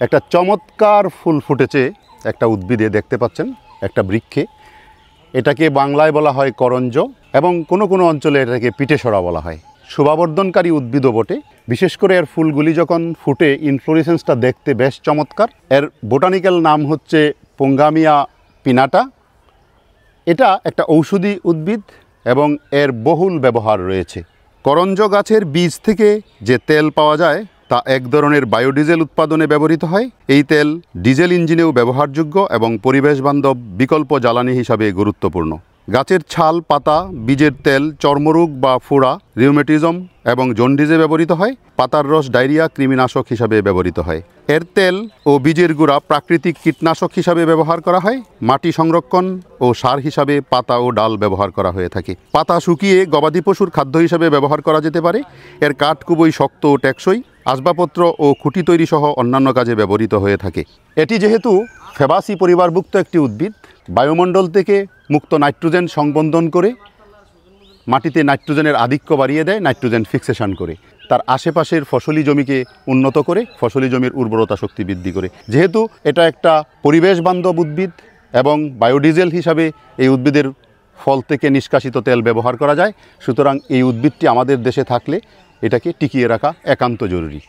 একটা চমৎকার ফুল ফুটেছে একটা উদ্ভিদে, দেখতে পাচ্ছেন একটা বৃক্ষে। এটাকে বাংলায় বলা হয় করঞ্জ এবং কোনো কোনো অঞ্চলে এটাকে পিঠেসরা বলা হয়। শোভাবর্ধনকারী উদ্ভিদও বটে। বিশেষ করে এর ফুলগুলি যখন ফুটে ইনফ্লোরেসেন্সটা দেখতে বেশ চমৎকার। এর বোটানিক্যাল নাম হচ্ছে পোঙ্গামিয়া পিনাটা। এটা একটা ঔষধি উদ্ভিদ এবং এর বহুল ব্যবহার রয়েছে। করঞ্জ গাছের বীজ থেকে যে তেল পাওয়া যায় তা এক ধরনের বায়োডিজেল উৎপাদনে ব্যবহৃত হয়। এই তেল ডিজেল ইঞ্জিনেও ব্যবহারযোগ্য এবং পরিবেশবান্ধব বিকল্প জ্বালানি হিসাবে গুরুত্বপূর্ণ। গাছের ছাল, পাতা, বীজের তেল চর্মরোগ বা ফোড়া, রিউমেটিজম এবং জন্ডিসে ব্যবহৃত হয়। পাতার রস ডায়রিয়া, কৃমিনাশক হিসাবে ব্যবহৃত হয়। এর তেল ও বীজের গুঁড়া প্রাকৃতিক কীটনাশক হিসাবে ব্যবহার করা হয়। মাটি সংরক্ষণ ও সার হিসাবে পাতা ও ডাল ব্যবহার করা হয়ে থাকে। পাতা শুকিয়ে গবাদি পশুর খাদ্য হিসাবে ব্যবহার করা যেতে পারে। এর কাঠ খুবই শক্ত ও টেকসই। আসবাবপত্র ও খুঁটি তৈরি সহ অন্যান্য কাজে ব্যবহৃত হয়ে থাকে। এটি যেহেতু ফেবাসি পরিবারভুক্ত একটি উদ্ভিদ, বায়ুমণ্ডল থেকে মুক্ত নাইট্রোজেন সংবন্ধন করে মাটিতে নাইট্রোজেনের আধিক্য বাড়িয়ে দেয়, নাইট্রোজেন ফিক্সেশন করে তার আশেপাশের ফসলি জমিকে উন্নত করে, ফসলি জমির উর্বরতা শক্তি বৃদ্ধি করে। যেহেতু এটা একটা পরিবেশ বান্ধব উদ্ভিদ এবং বায়োডিজেল হিসাবে এই উদ্ভিদের ফল থেকে নিষ্কাশিত তেল ব্যবহার করা যায়, সুতরাং এই উদ্ভিদটি আমাদের দেশে থাকলে এটাকে টিকিয়ে রাখা একান্ত জরুরি।